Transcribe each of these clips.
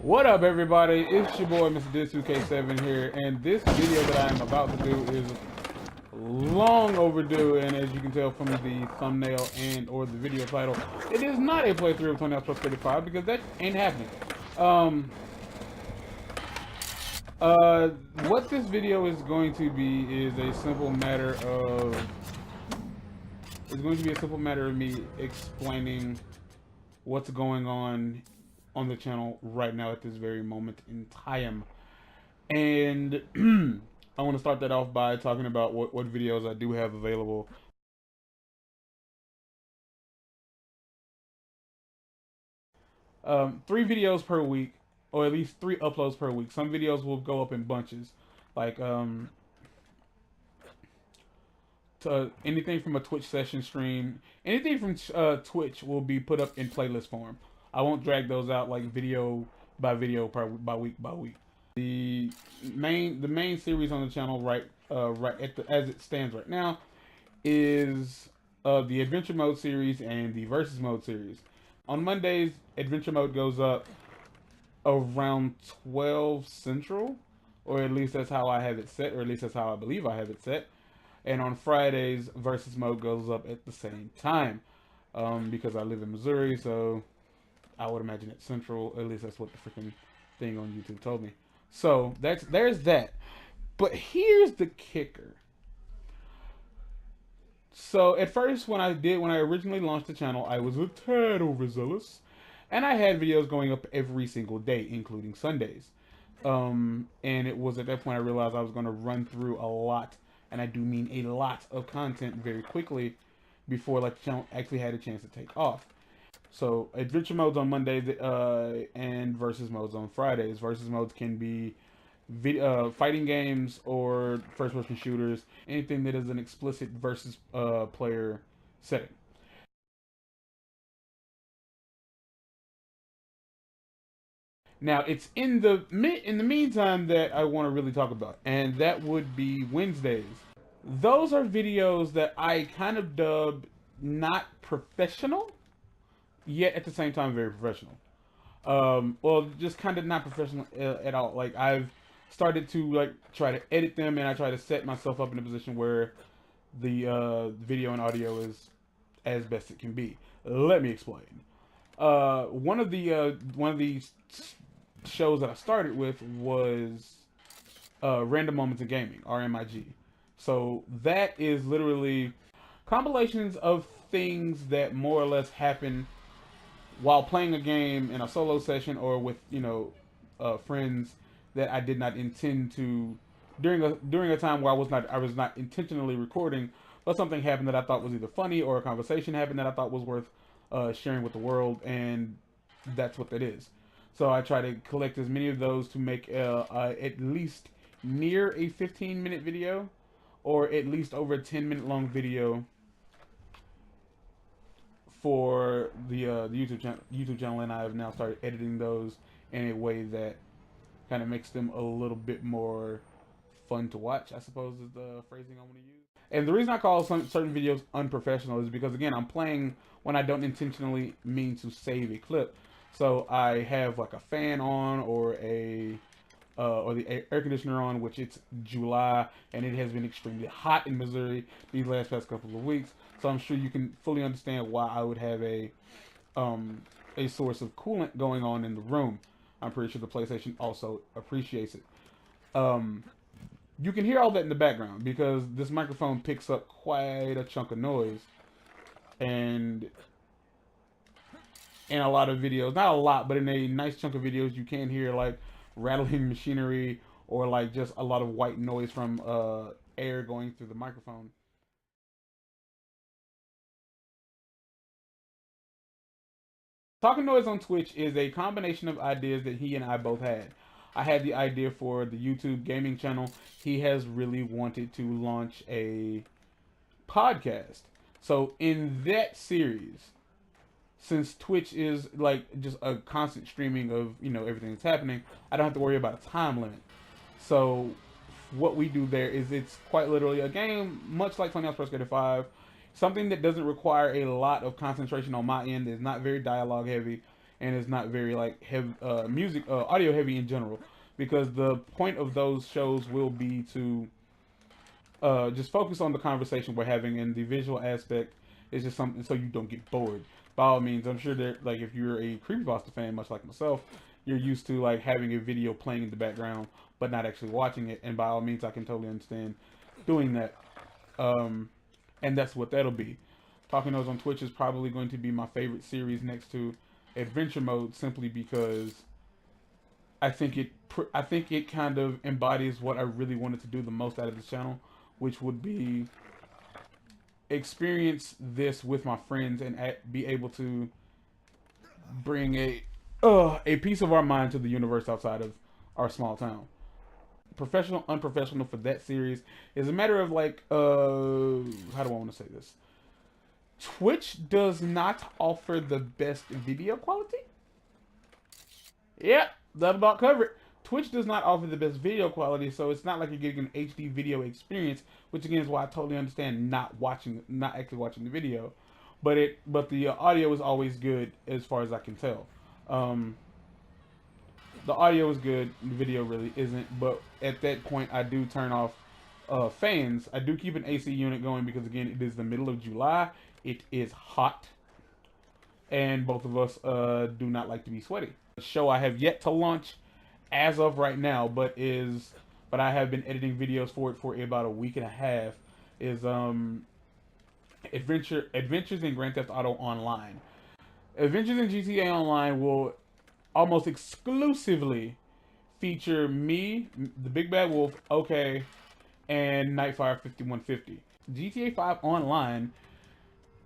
What up, everybody? It's your boy, Mr. Dizz2K7 here, and this video that I am about to do is long overdue, and as you can tell from the thumbnail and or the video title, it is not a playthrough of 20 plus 35 because that ain't happening. What this video is going to be is a simple matter of me explaining what's going on the channel right now at this very moment in time. And I want to start that off by talking about what videos I do have available. Three videos per week, or at least 3 uploads per week. Some videos will go up in bunches, like anything from a Twitch session stream, anything from Twitch will be put up in playlist form. I won't drag those out like video by video by week by week. The main series on the channel as it stands right now is the Adventure Mode series and the Versus Mode series. On Mondays, Adventure Mode goes up around 12 Central, or at least that's how I have it set, or at least that's how I believe I have it set. And on Fridays, Versus Mode goes up at the same time, because I live in Missouri, so I would imagine it's Central. At least that's what the freaking thing on YouTube told me. So there's that. But here's the kicker. So at first, when I originally launched the channel, I was a tad overzealous, and I had videos going up every single day, including Sundays. And it was at that point I realized I was going to run through a lot, and I do mean a lot of content very quickly before like the channel actually had a chance to take off. So Adventure Modes on Mondays and Versus Modes on Fridays. Versus Modes can be fighting games or first-person shooters, anything that is an explicit versus player setting. Now it's in the meantime that I want to really talk about, and that would be Wednesdays. Those are videos that I kind of dub not professional, yet at the same time very professional. Well, just kind of not professional at all. Like I've started to like try to edit them, and I try to set myself up in a position where the video and audio is as best it can be. Let me explain. One of the shows that I started with was Random Moments in Gaming, RMIG. So that is literally compilations of things that more or less happen while playing a game in a solo session or with friends that I did not intend to during a time where I was not intentionally recording, but something happened that I thought was either funny or a conversation happened that I thought was worth sharing with the world, and that's what that is. So I try to collect as many of those to make at least near a 15-minute video, or at least over a 10-minute long video for the YouTube channel, and I have now started editing those in a way that kind of makes them a little bit more fun to watch, I suppose is the phrasing I want to use. And the reason I call certain videos unprofessional is because, again, I'm playing when I don't intentionally mean to save a clip. So I have like a fan on or the air conditioner on, which it's July and it has been extremely hot in Missouri these past couple of weeks. So I'm sure you can fully understand why I would have a source of coolant going on in the room. I'm pretty sure the PlayStation also appreciates it. You can hear all that in the background because this microphone picks up quite a chunk of noise, and in a lot of videos, not a lot, but in a nice chunk of videos, you can hear like rattling machinery or like just a lot of white noise from air going through the microphone. Talking Noise on Twitch is a combination of ideas that he and I both had. I had the idea for the YouTube gaming channel. He has really wanted to launch a podcast. So in that series, since Twitch is like just a constant streaming of everything that's happening, I don't have to worry about a time limit. So what we do there is it's quite literally a game much like 20 plus 35, something that doesn't require a lot of concentration on my end, is not very dialogue heavy, and it's not very like heavy, audio heavy in general. Because the point of those shows will be to just focus on the conversation we're having, and the visual aspect is just something so you don't get bored. By all means, I'm sure that like if you're a creepypasta fan, much like myself, you're used to like having a video playing in the background but not actually watching it. And by all means, I can totally understand doing that. And that's what that'll be. Talking Those on Twitch is probably going to be my favorite series next to Adventure Mode, simply because I think it kind of embodies what I really wanted to do the most out of this channel, which would be experience this with my friends and be able to bring a piece of our mind to the universe outside of our small town. Professional, unprofessional for that series is a matter of like how do I want to say this? Twitch does not offer the best video quality. Yep, that about covered. Twitch does not offer the best video quality, so it's not like you're getting an HD video experience, which again is why I totally understand not actually watching the video. But the audio is always good as far as I can tell. The audio is good, the video really isn't. But at that point, I do turn off fans. I do keep an AC unit going because again, it is the middle of July. It is hot, and both of us do not like to be sweaty. The show I have yet to launch as of right now, but I have been editing videos for it for about a week and a half, is Adventures in Grand Theft Auto Online. Adventures in GTA Online will almost exclusively feature me, the Big Bad Wolf, OK, and Nightfire 5150. GTA 5 Online,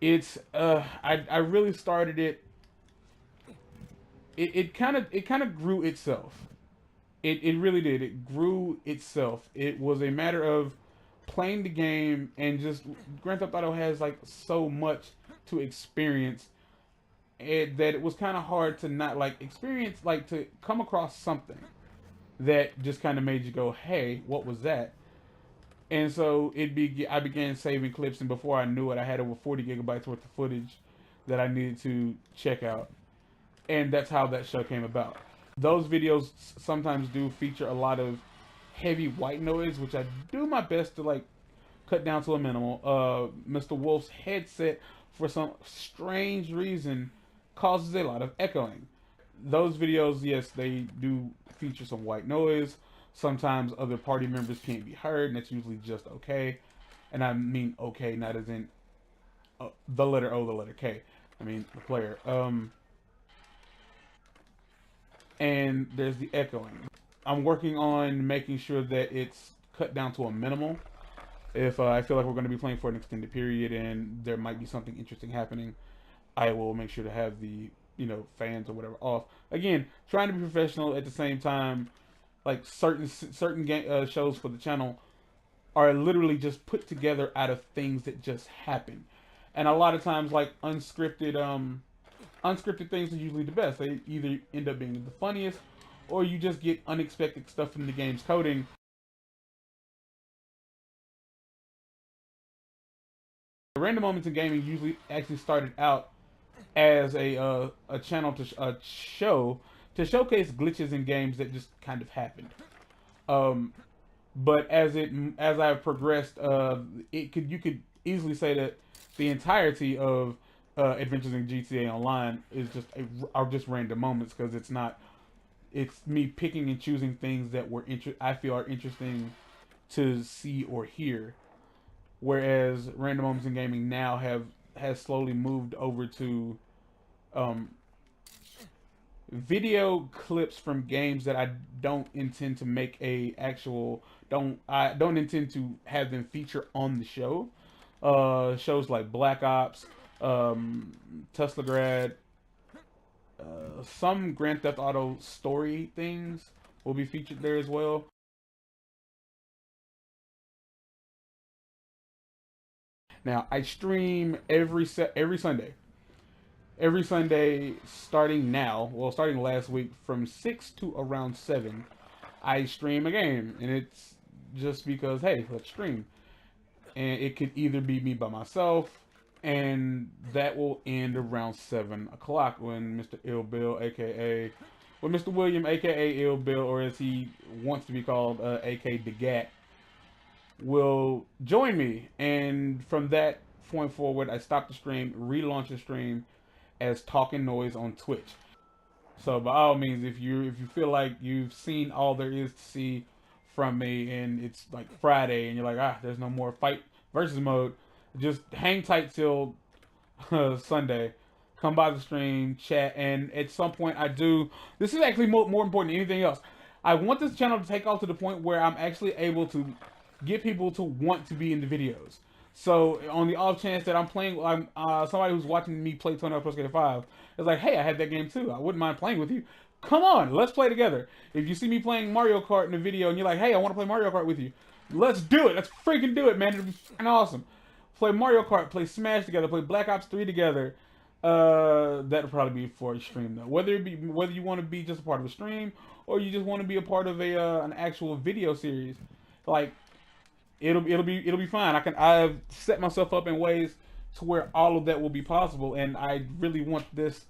it's I really started it. It kind of grew itself. It really did. It grew itself. It was a matter of playing the game, and just Grand Theft Auto has like so much to experience that it was kind of hard to not like experience, like to come across something that just kind of made you go, hey, what was that? And so I began saving clips, and before I knew it, I had over 40 gigabytes worth of footage that I needed to check out. And that's how that show came about. Those videos sometimes do feature a lot of heavy white noise, which I do my best to like cut down to a minimal. Mr. Wolf's headset, for some strange reason, causes a lot of echoing. Those videos, yes, they do feature some white noise. Sometimes other party members can't be heard, and that's usually just okay. And I mean okay, not as in the letter O, the letter K. I mean the player. And there's the echoing. I'm working on making sure that it's cut down to a minimal. If I feel like we're going to be playing for an extended period and there might be something interesting happening, I will make sure to have the, fans or whatever off. Again, trying to be professional at the same time. Like certain shows for the channel are literally just put together out of things that just happen, and a lot of times like unscripted things are usually the best. They either end up being the funniest, or you just get unexpected stuff from the game's coding. Random Moments in Gaming usually actually started out as a channel a show to showcase glitches in games that just kind of happened. But as I've progressed, you could easily say that the entirety of Adventures in GTA Online is are just random moments, because it's me picking and choosing things that I feel are interesting to see or hear. Whereas Random Moments in Gaming now has slowly moved over to video clips from games that I don't intend to make I don't intend to have them feature on the show. Shows like Black Ops, Teslagrad, some Grand Theft Auto story things will be featured there as well. Now I stream every Sunday. Every Sunday starting now, well, starting last week, from 6 to around 7, I stream a game, and it's just because, hey, let's stream. And it could either be me by myself, and that will end around 7 o'clock when Mr. Ill Bill, aka, well, Mr. William, aka Ill Bill, or as he wants to be called, aka Degat, will join me. And from that point forward, I stop the stream, relaunch the stream as Talking Noise on Twitch. So by all means, if you feel like you've seen all there is to see from me, and it's like Friday, and you're like, there's no more fight versus mode, just hang tight till Sunday. Come by the stream, chat, and at some point I do. This is actually more important than anything else. I want this channel to take off to the point where I'm actually able to get people to want to be in the videos. So on the off chance that I'm playing, I'm somebody who's watching me play 20 Pro Skater 5 is like, hey, I had that game too. I wouldn't mind playing with you. Come on, let's play together. If you see me playing Mario Kart in a video and you're like, hey, I want to play Mario Kart with you, let's do it. Let's freaking do it, man. It'll be freaking awesome. Play Mario Kart, play Smash together, play Black Ops 3 together. That'll probably be for a stream though. Whether you want to be just a part of a stream or you just want to be a part of an actual video series, like it'll be fine. I've set myself up in ways to where all of that will be possible, and I really want this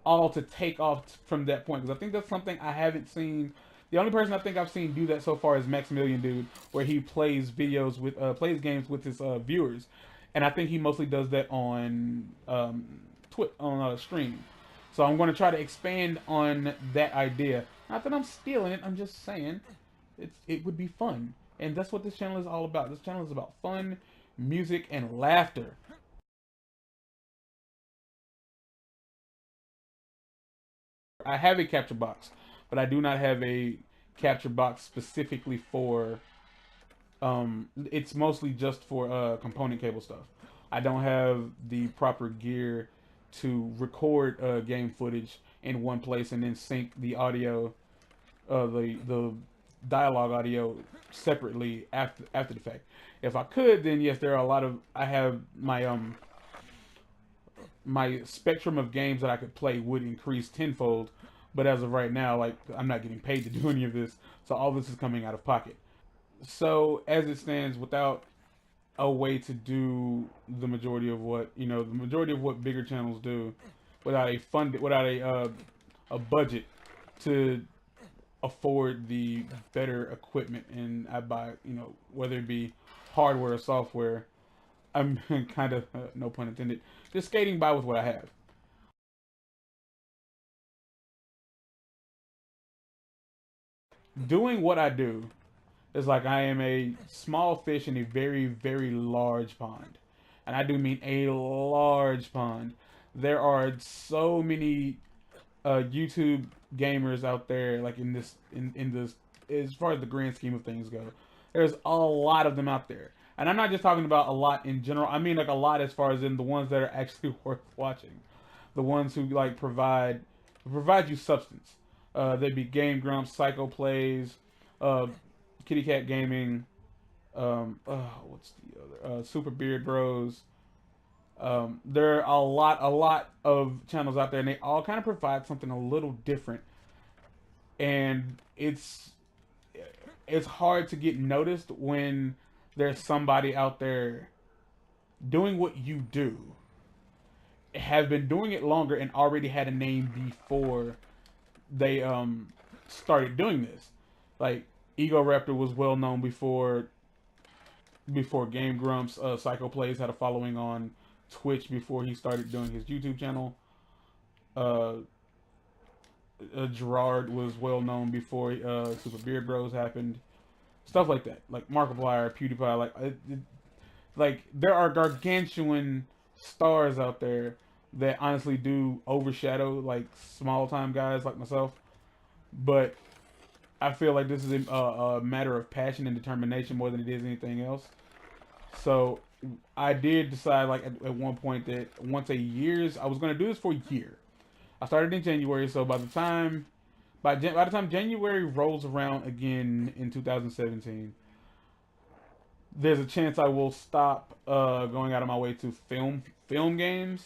all to take off from that point because I think that's something I haven't seen. The only person I think I've seen do that so far is Maximilian Dude, where he plays videos with plays games with his viewers, and I think he mostly does that on stream. So I'm going to try to expand on that idea. Not that I'm stealing it. I'm just saying it would be fun, and that's what this channel is all about. This channel is about fun, music, and laughter. I have a capture box, but I do not have a capture box specifically for it's mostly just for component cable stuff. I don't have the proper gear to record game footage in one place and then sync the audio, the dialogue audio separately after the fact. If I could, then yes, there are a lot of I have my spectrum of games that I could play would increase tenfold. But as of right now, like I'm not getting paid to do any of this, so all this is coming out of pocket. So as it stands, without a way to do the majority of what bigger channels do, without a budget to afford the better equipment, and I buy whether it be hardware or software, I'm kind of no pun intended, just skating by with what I have. Doing what I do is like I am a small fish in a very, very large pond. And I do mean a large pond. There are so many YouTube gamers out there, like in this, as far as the grand scheme of things go. There's a lot of them out there. And I'm not just talking about a lot in general. I mean like a lot as far as in the ones that are actually worth watching. The ones who like provide you substance. They'd be Game Grumps, Psycho Plays, Kitty Cat Gaming, what's the other? Super Beard Bros. There are a lot of channels out there, and they all kind of provide something a little different. And it's hard to get noticed when there's somebody out there doing what you do, have been doing it longer, and already had a name before they started doing this. Like Ego Raptor was well known before Game Grumps. Psycho Plays had a following on Twitch before he started doing his YouTube channel. Gerard was well known before Super Beard Bros happened. Stuff like that, like Markiplier, PewDiePie. Like there are gargantuan stars out there that honestly do overshadow like small time guys like myself. But I feel like this is a matter of passion and determination more than it is anything else. So I did decide like at one point that I was going to do this for a year. I started in January, so by the time January rolls around again in 2017, there's a chance I will stop going out of my way to film games.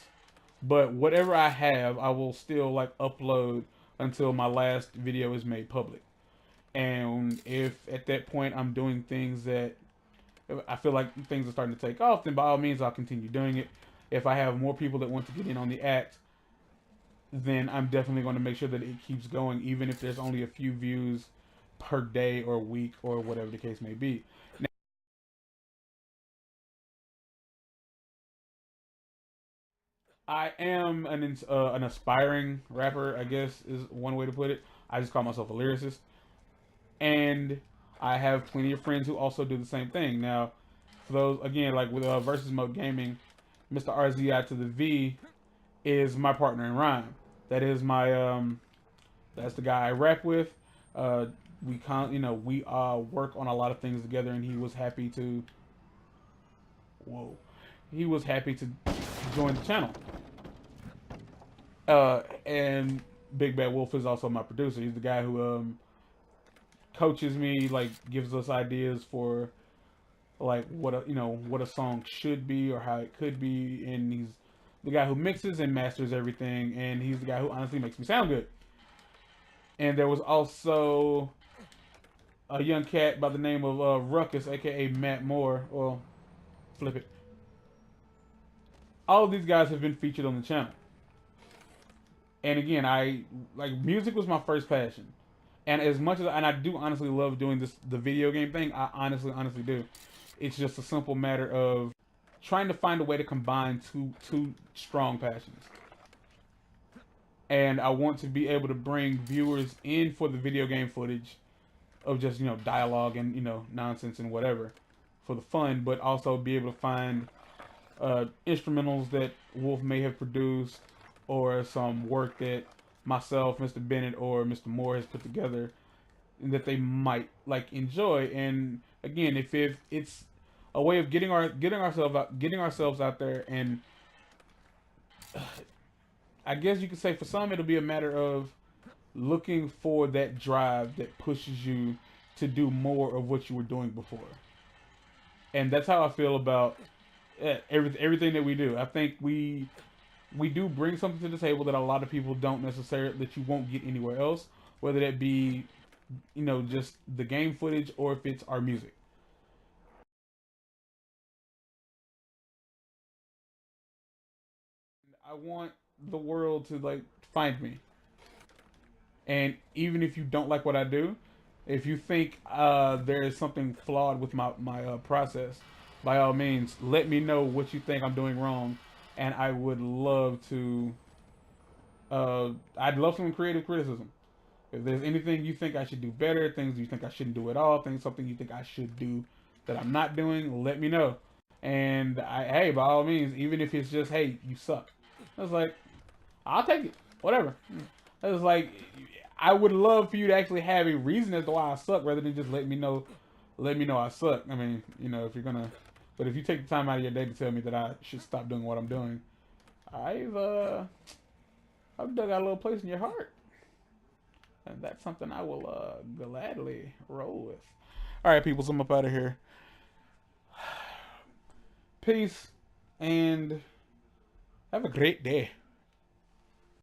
But whatever I have, I will still like upload until my last video is made public. And if at that point I'm doing things that I feel like things are starting to take off, then by all means I'll continue doing it. if I have more people that want to get in on the act, then I'm definitely going to make sure that it keeps going, even if there's only a few views per day or week or whatever the case may be. Now, I am an aspiring rapper, I guess is one way to put it. I just call myself a lyricist, and I have plenty of friends who also do the same thing. Now, for those again, like with Versus Mode Gaming, Mr. RZI to the V is my partner in rhyme. That is my that's the guy I rap with. Uh, we work on a lot of things together, and he was happy to. Whoa, he was happy to join the channel. And Big Bad Wolf is also my producer. He's the guy who coaches me, like gives us ideas for like what a song should be or how it could be, and he's the guy who mixes and masters everything, and he's the guy who honestly makes me sound good. And there was also a young cat by the name of Ruckus, aka Matt Moore. Well, flip it. All of these guys have been featured on the channel. And again, I like music was my first passion. And as much as I do honestly love doing the video game thing, I honestly do. It's just a simple matter of trying to find a way to combine two strong passions. And I want to be able to bring viewers in for the video game footage of just dialogue and nonsense and whatever for the fun, but also be able to find instrumentals that Wolf may have produced or some work that myself, Mr. Bennett, or Mr. Moore has put together and that they might like enjoy. And again, if it's a way of getting ourselves out there, and I guess you could say for some it'll be a matter of looking for that drive that pushes you to do more of what you were doing before. And that's how I feel about everything that we do. I think we do bring something to the table that a lot of people don't necessarily, that you won't get anywhere else, whether that be just the game footage or if it's our music. I want the world to like find me. And even if you don't like what I do, if you think there is something flawed with my process, by all means, let me know what you think I'm doing wrong, and I would love to. I'd love some creative criticism. If there's anything you think I should do better, things you think I shouldn't do at all, something you think I should do that I'm not doing, let me know. And hey, by all means, even if it's just, hey, you suck. I was like, I'll take it. Whatever. I was like, I would love for you to actually have a reason as to why I suck, rather than just let me know I suck. I mean, if you're gonna, but if you take the time out of your day to tell me that I should stop doing what I'm doing, I've dug out a little place in your heart, and that's something I will gladly roll with. All right, people, so I'm up out of here. Peace, and have a great day.